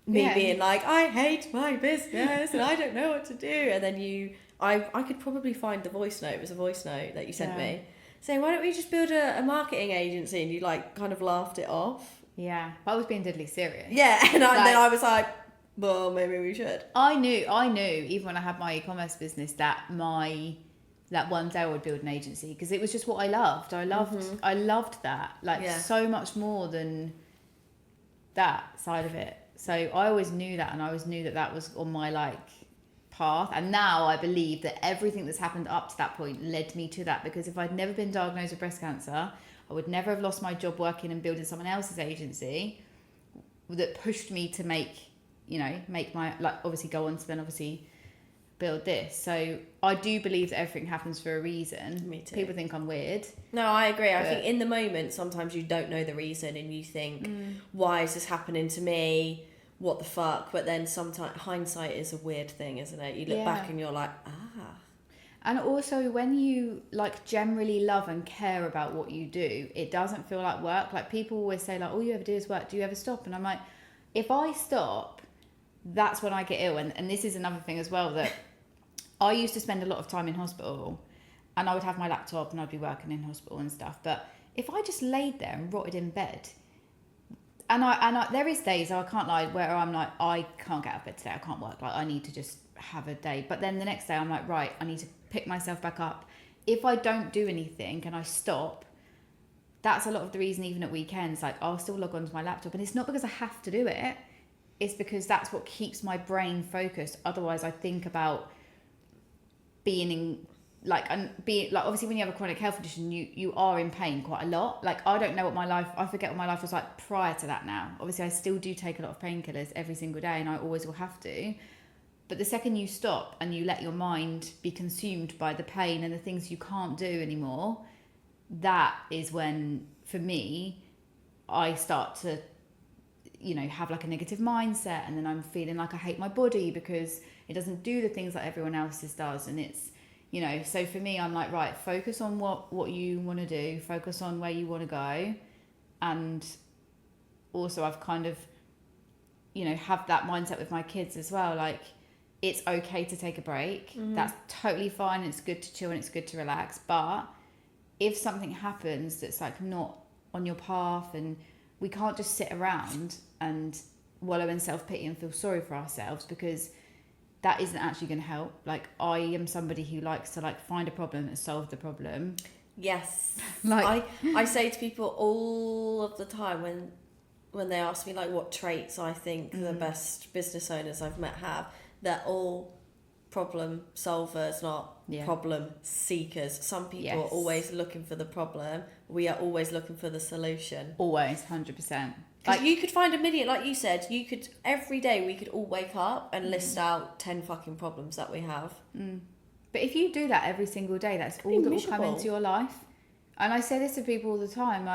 me being like, I hate my business and I don't know what to do. And then I could probably find the voice note. It was a voice note that you sent me saying, why don't we just build a marketing agency? And you like kind of laughed it off. Yeah, but I was being deadly serious. Yeah, and then I was like, well, maybe we should. I knew, even when I had my e-commerce business, that one day I would build an agency because it was just what I loved. I loved that, so much more than that side of it. So I always knew that, and I always knew that was on my path. And now I believe that everything that's happened up to that point led me to that, because if I'd never been diagnosed with breast cancer, I would never have lost my job working and building someone else's agency that pushed me to make my, obviously go on to then obviously build this. So I do believe that everything happens for a reason. Me too. People think I'm weird. No, I agree. I think in the moment, sometimes you don't know the reason and you think, why is this happening to me? What the fuck? But then sometimes hindsight is a weird thing, isn't it? You look back and you're like, And also when you generally love and care about what you do, it doesn't feel like work. Like people always say all you ever do is work. Do you ever stop? And I'm like, if I stop, that's when I get ill. And this is another thing as well, that I used to spend a lot of time in hospital and I would have my laptop and I'd be working in hospital and stuff. But if I just laid there and rotted in bed, and I there is days, I can't lie, where I'm like, I can't get out of bed today, I can't work, I need to just have a day. But then the next day I'm like, right, I need to pick myself back up. If I don't do anything and I stop, that's a lot of the reason, even at weekends, like I'll still log onto my laptop, and it's not because I have to do it, it's because that's what keeps my brain focused. Otherwise I think about being in obviously when you have a chronic health condition, you are in pain quite a lot. Like I forget what my life was like prior to that now. Obviously I still do take a lot of painkillers every single day, and I always will have to. But the second you stop and you let your mind be consumed by the pain and the things you can't do anymore, that is when, for me, I start to, have like a negative mindset, and then I'm feeling like I hate my body because it doesn't do the things that everyone else's does. And it's, so for me, I'm like, right, focus on what you want to do, focus on where you want to go. And also I've kind of, have that mindset with my kids as well. Like, it's okay to take a break. Mm-hmm. That's totally fine. It's good to chill and it's good to relax. But if something happens that's like not on your path, and we can't just sit around and wallow in self-pity and feel sorry for ourselves, because that isn't actually going to help. Like, I am somebody who likes to find a problem and solve the problem. Yes. I say to people all of the time when they ask me what traits I think the best business owners I've met have, they're all problem solvers, not problem seekers. Some people are always looking for the problem. We are always looking for the solution. Always, 100%. Because you could find a million, like you said, every day we could all wake up and list out 10 fucking problems that we have. But if you do that every single day, that's all that will come into your life. And I say this to people all the time,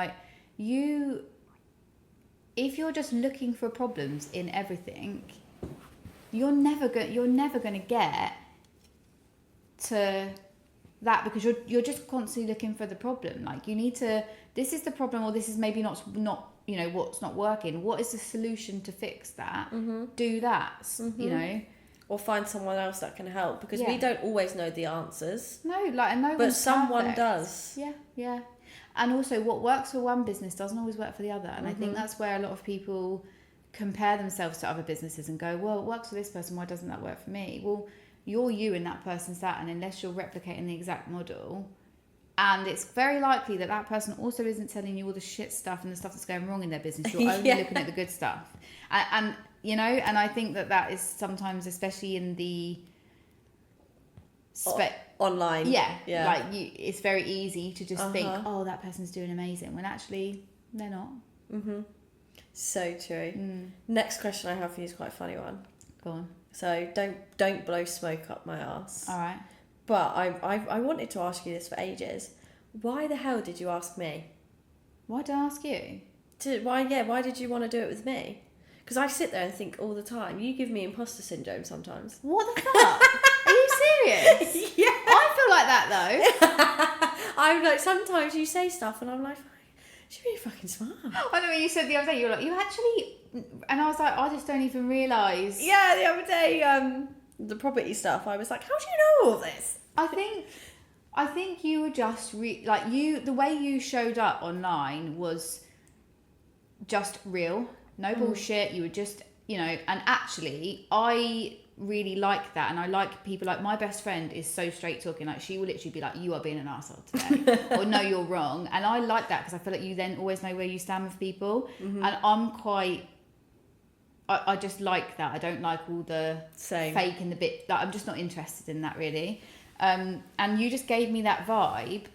if you're just looking for problems in everything, you're never going to get to that, because you're just constantly looking for the problem. Like, you need to, this is the problem, or this is maybe not what's not working. What is the solution to fix that? Do that, or find someone else that can help, because we don't always know the answers. But someone does. Yeah. And also, what works for one business doesn't always work for the other. And I think that's where a lot of people compare themselves to other businesses and go, well, it works for this person, why doesn't that work for me? Well, you're you and that person's that, and unless you're replicating the exact model, and it's very likely that person also isn't telling you all the shit stuff and the stuff that's going wrong in their business, you're only looking at the good stuff. And I think that is sometimes, especially in the online, it's very easy to just think, oh, that person's doing amazing, when actually they're not. So true. Next question I have for you is quite a funny one. Go on. So don't blow smoke up my arse. All right. But I wanted to ask you this for ages. Why the hell did you ask me? Why did I ask you? Why did you want to do it with me? Because I sit there and think all the time. You give me imposter syndrome sometimes. What the fuck? Are you serious? Yeah. I feel like that though. I'm like, sometimes you say stuff and I'm like, she's really fucking smart. I know when you said the other day, you were like, you actually... And I was like, I just don't even realise. Yeah, the other day, the property stuff, I was like, how do you know all this? I think you were just... the way you showed up online was just real. No bullshit. You were just, and actually, I really like that, and I like people. Like, my best friend is so straight talking. Like, she will literally be like, you are being an arsehole today, or no, you're wrong. And I like that, because I feel like you then always know where you stand with people. And I'm quite... I just like that. I don't like all the fake and the bit... I'm just not interested in that, really. And you just gave me that vibe.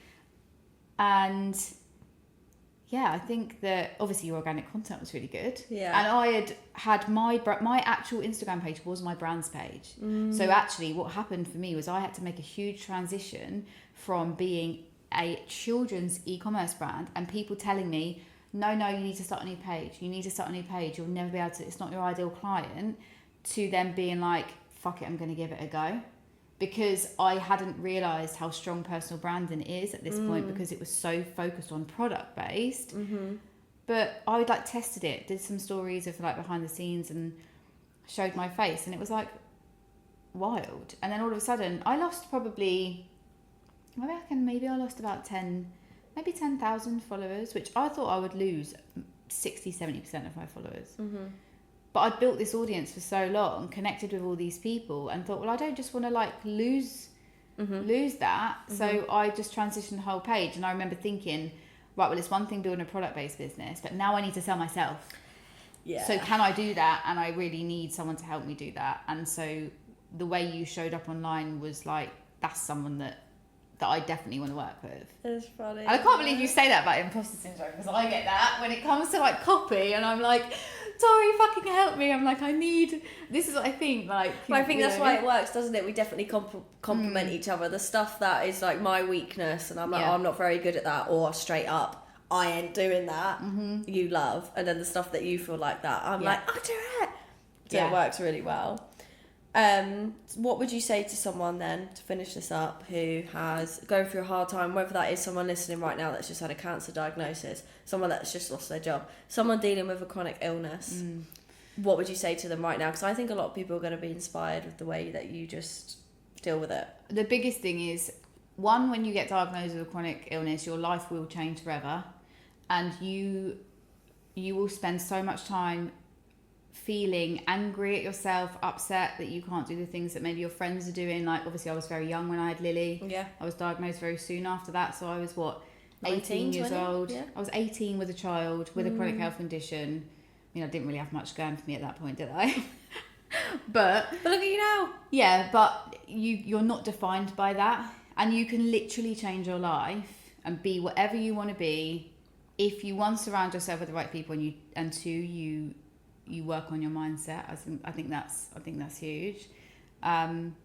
And yeah, I think that obviously your organic content was really good. Yeah. And I had my actual Instagram page was my brand's page. So actually what happened for me was I had to make a huge transition from being a children's e-commerce brand and people telling me, no, you need to start a new page. You'll never be able to, it's not your ideal client, to them being like, fuck it, I'm going to give it a go. Because I hadn't realised how strong personal branding is at this point, because it was so focused on product based. But I tested it, did some stories of behind the scenes and showed my face, and it was wild. And then all of a sudden I lost probably, I reckon maybe I lost about 10,000 followers, which I thought I would lose 60-70% of my followers. But I'd built this audience for so long, connected with all these people, and thought, well, I don't just want to lose that. So I just transitioned the whole page. And I remember thinking, right, well, it's one thing building a product-based business, but now I need to sell myself. Yeah. So can I do that? And I really need someone to help me do that. And so the way you showed up online was like, that's someone that I definitely want to work with. It's funny. And I can't believe you say that about imposter syndrome, because I get that when it comes to like copy, and I'm like, Tori, fucking help me. I'm like, this is what I think. Like, I think that's why it works, doesn't it? We definitely complement each other. The stuff that is like my weakness, and I'm like, oh, I'm not very good at that, or straight up, I ain't doing that. You love, and then the stuff that you feel like that, I'm like, I'll do it. So it works really well. What would you say to someone then, to finish this up, who has going through a hard time, whether that is someone listening right now that's just had a cancer diagnosis, someone that's just lost their job, someone dealing with a chronic illness? What would you say to them right now? Because I think a lot of people are going to be inspired with the way that you just deal with it. The biggest thing is, one, when you get diagnosed with a chronic illness, your life will change forever, and you will spend so much time feeling angry at yourself, upset that you can't do the things that maybe your friends are doing. Like, obviously I was very young when I had Lily. I was diagnosed very soon after that, so I was 18 years old. I was 18 with a child with a chronic health condition. I mean, I didn't really have much going for me at that point, did I? but look at you now. Yeah, but you're not defined by that, and you can literally change your life and be whatever you want to be if you, one, surround yourself with the right people, and two, you work on your mindset. I think that's huge. And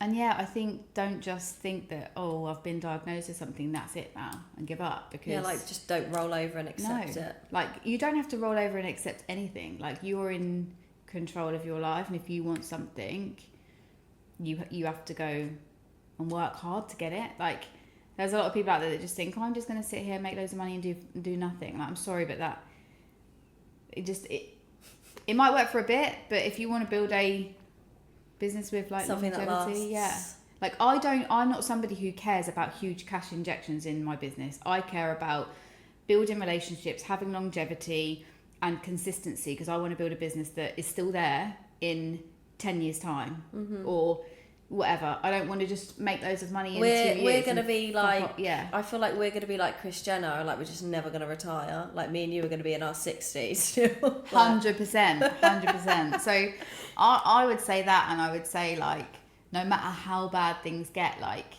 I think, don't just think that, oh, I've been diagnosed with something, that's it now, and give up. Because just don't roll over and accept it. Like, you don't have to roll over and accept anything. Like, you're in control of your life, and if you want something, you have to go and work hard to get it. Like, there's a lot of people out there that just think, oh, I'm just going to sit here, make loads of money, and do nothing. Like, I'm sorry, but that it might work for a bit, but if you want to build a business with like something longevity, that lasts. Like, I'm not somebody who cares about huge cash injections in my business. I care about building relationships, having longevity and consistency, because I want to build a business that is still there in 10 years time or whatever. I don't want to just make loads of money in 2 years. We're going to be like, I feel like we're going to be like Kris Jenner, like we're just never going to retire. Like, me and you are going to be in our 60s still. 100%. So I would say that, and I would say, like, no matter how bad things get, like,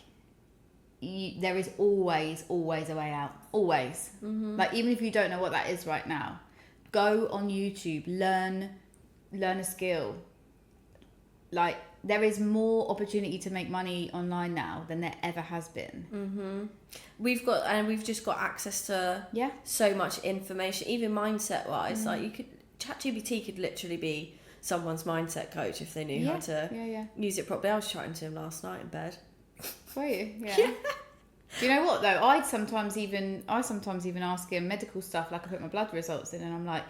there is always a way out. Always. Like, even if you don't know what that is right now, go on YouTube, learn a skill. Like, there is more opportunity to make money online now than there ever has been. We've just got access to so much information, even mindset wise. Like, ChatGPT could literally be someone's mindset coach if they knew how to use it properly. I was chatting to him last night in bed. Were you? Yeah. Do you know what though? I sometimes even ask him medical stuff. Like, I put my blood results in, and I'm like,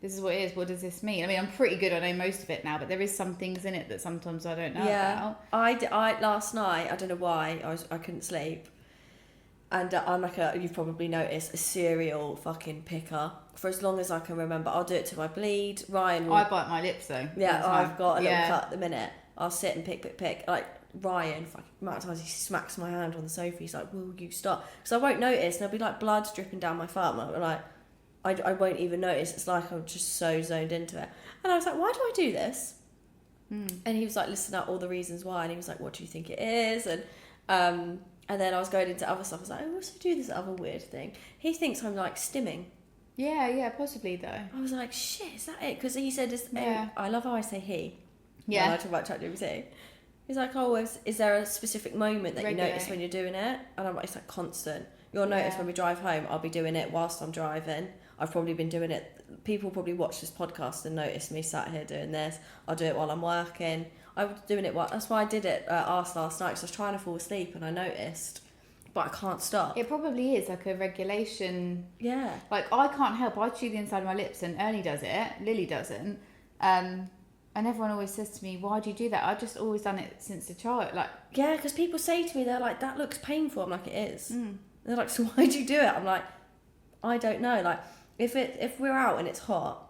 this is what it is. What does this mean? I mean, I'm pretty good. I know most of it now, but there is some things in it that sometimes I don't know about. I last night, I don't know why, I couldn't sleep. And I'm like you've probably noticed, a serial fucking picker for as long as I can remember. I'll do it till I bleed. Ryan will... I bite my lips though. Yeah, I've got a little cut at the minute. I'll sit and pick. Like, Ryan, fucking amount of times he smacks my hand on the sofa. He's like, will you stop? Because I won't notice, and there'll be like blood dripping down my thumb. I'm like, I won't even notice. It's like I'm just so zoned into it. And I was like, why do I do this? And he was like, listing out all the reasons why. And he was like, what do you think it is? And then I was going into other stuff. I was like, I also do this other weird thing. He thinks I'm like stimming. Yeah, possibly though. I was like, shit, is that it? Because he said, I love how I say he. Yeah. When I talk about ChatGPT. He's like, oh, is there a specific moment that you notice when you're doing it? And I'm like, it's like constant. You'll notice when we drive home, I'll be doing it whilst I'm driving. I've probably been doing it. People probably watch this podcast and notice me sat here doing this. I'll do it while I'm working. I was doing it that's why I did it last night, because I was trying to fall asleep and I noticed, but I can't stop. It probably is like a regulation. Yeah. Like, I can't help. I chew the inside of my lips, and Ernie does it. Lily doesn't. And everyone always says to me, why do you do that? I've just always done it since a child. Like, yeah, because people say to me, they're like, that looks painful. I'm like, it is. They're like, so why do you do it? I'm like, I don't know. Like, if we're out and it's hot,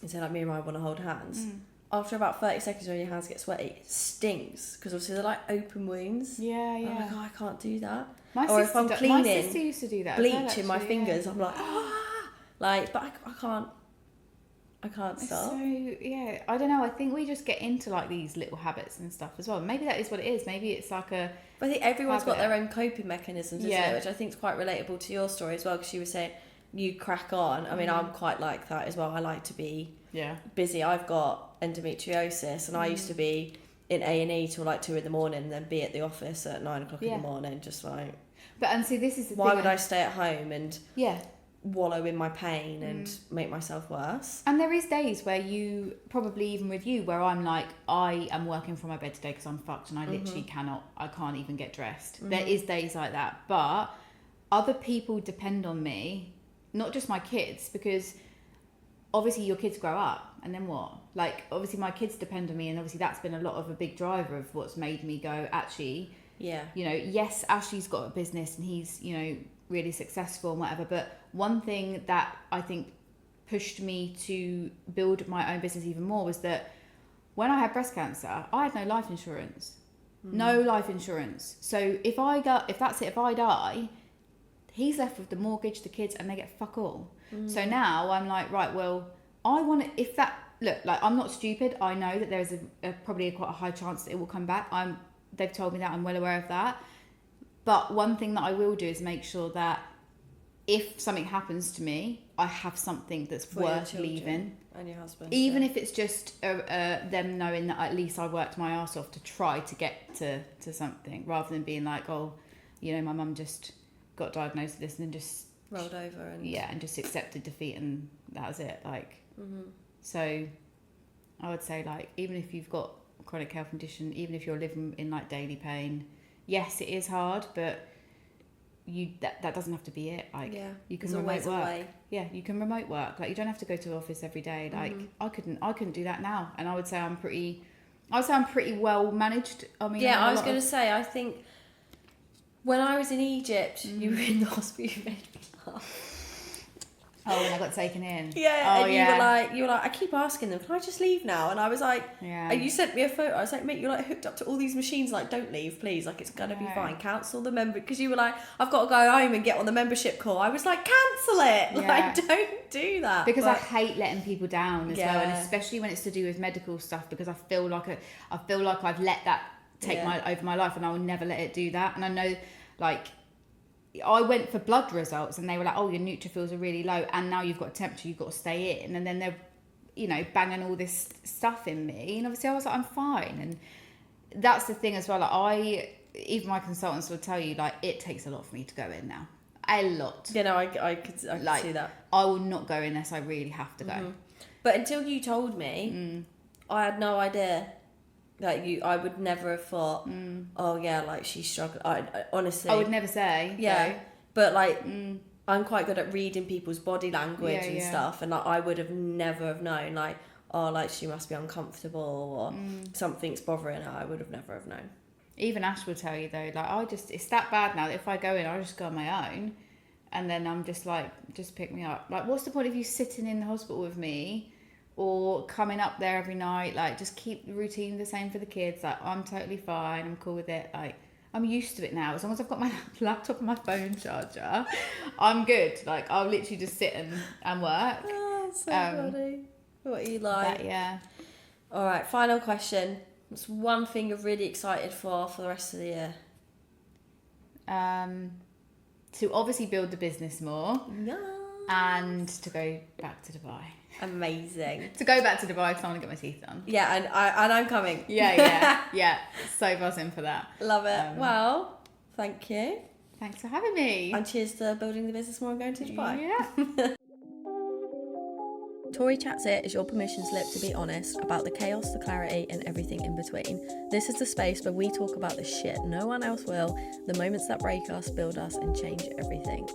and say like me and Ryan want to hold hands, after about 30 seconds when your hands get sweaty, it stings because obviously they're like open wounds. Yeah, yeah. I'm like, oh, I can't do that. My or sister if I'm cleaning, my sister used to do that bleach as well, in my actually, fingers, yeah. I'm like, ah! Like, but I can't stop. So, yeah, I don't know. I think we just get into like these little habits and stuff as well. Maybe that is what it is. Maybe it's like a... But I think everyone's got habit. their own coping mechanisms, isn't it? Which I think is quite relatable to your story as well, because you were saying you crack on. I mean, I'm quite like that as well. I like to be busy. I've got endometriosis, and I used to be in A&E till like 2 a.m. and then be at the office at 9 o'clock in the morning, just like... But, and see, this is the why thing. would I stay at home and wallow in my pain and make myself worse? And there is days where you, probably even with you, where I'm like, I am working from my bed today because I'm fucked and I literally I can't even get dressed. There is days like that. But other people depend on me, not just my kids, because obviously your kids grow up and then what? Like, obviously my kids depend on me, and obviously that's been a lot of a big driver of what's made me go, actually, you know, yes, Ashley's got a business and he's, you know, really successful and whatever, but one thing that I think pushed me to build my own business even more was that when I had breast cancer, I had no life insurance. No life insurance. So if I die, he's left with the mortgage, the kids, and they get fuck all. So now I'm like, right, well, I want to, if that, look, like, I'm not stupid. I know that there's probably quite a high chance that it will come back. They've told me that, I'm well aware of that. But one thing that I will do is make sure that if something happens to me, I have something that's for worth leaving. And your husband. Even if it's just them knowing that at least I worked my arse off to try to get to something, rather than being like, oh, you know, my mum just got diagnosed with this and then just... rolled over and... Yeah, and just accepted defeat and that was it. Like, so I would say, like, even if you've got a chronic health condition, even if you're living in like daily pain, yes, it is hard, but that doesn't have to be it. Like, you can remote work. Yeah, you can remote work. Like, you don't have to go to the office every day. Like, I couldn't do that now. And I would say I'm pretty well managed. I mean, I was going to say, I think when I was in Egypt, you were in the hospital, you made me laugh. Oh, when I got taken in. Yeah, and you were like, I keep asking them, can I just leave now? And I was like, and you sent me a photo. I was like, mate, you're like hooked up to all these machines. Like, don't leave, please. Like, it's gonna be fine. Cancel the member, because you were like, I've got to go home and get on the membership call. I was like, cancel it. Like, don't do that. Because I hate letting people down as well, and especially when it's to do with medical stuff, because I feel like I've let that take over my life, and I will never let it do that. And I know, like, I went for blood results and they were like, oh, your neutrophils are really low and now you've got a temperature, you've got to stay in. And then they're, you know, banging all this stuff in me. And obviously I was like, I'm fine. And that's the thing as well. Like, even my consultants will tell you, like, it takes a lot for me to go in now. A lot. You know, I could like, see that. I will not go unless I really have to go. But until you told me, I had no idea. Like, I would never have thought, oh yeah, like, she's struggling. I honestly, I would never say. Yeah, but like, I'm quite good at reading people's body language and stuff, and like, I would have never have known, like, oh, like, she must be uncomfortable or something's bothering her. I would have never have known. Even Ash will tell you though, like, it's that bad now that if I go in, I just go on my own, and then I'm just like, just pick me up. Like, what's the point of you sitting in the hospital with me? Or coming up there every night? Like, just keep the routine the same for the kids. Like, I'm totally fine, I'm cool with it. Like, I'm used to it now. As long as I've got my laptop and my phone charger, I'm good. Like, I'll literally just sit and work. Oh, that's so funny. What are you like? All right, final question. What's one thing you're really excited for the rest of the year? To obviously build the business more. No. And to go back to Dubai. Amazing. To go back to Dubai because I want to get my teeth done. Yeah, and I'm coming. Yeah. So buzzing for that. Love it. Well, thank you. Thanks for having me. And cheers to building the business more and going to Dubai. Yeah. Tori Chats It is your permission slip to be honest about the chaos, the clarity, and everything in between. This is the space where we talk about the shit no one else will, the moments that break us, build us, and change everything.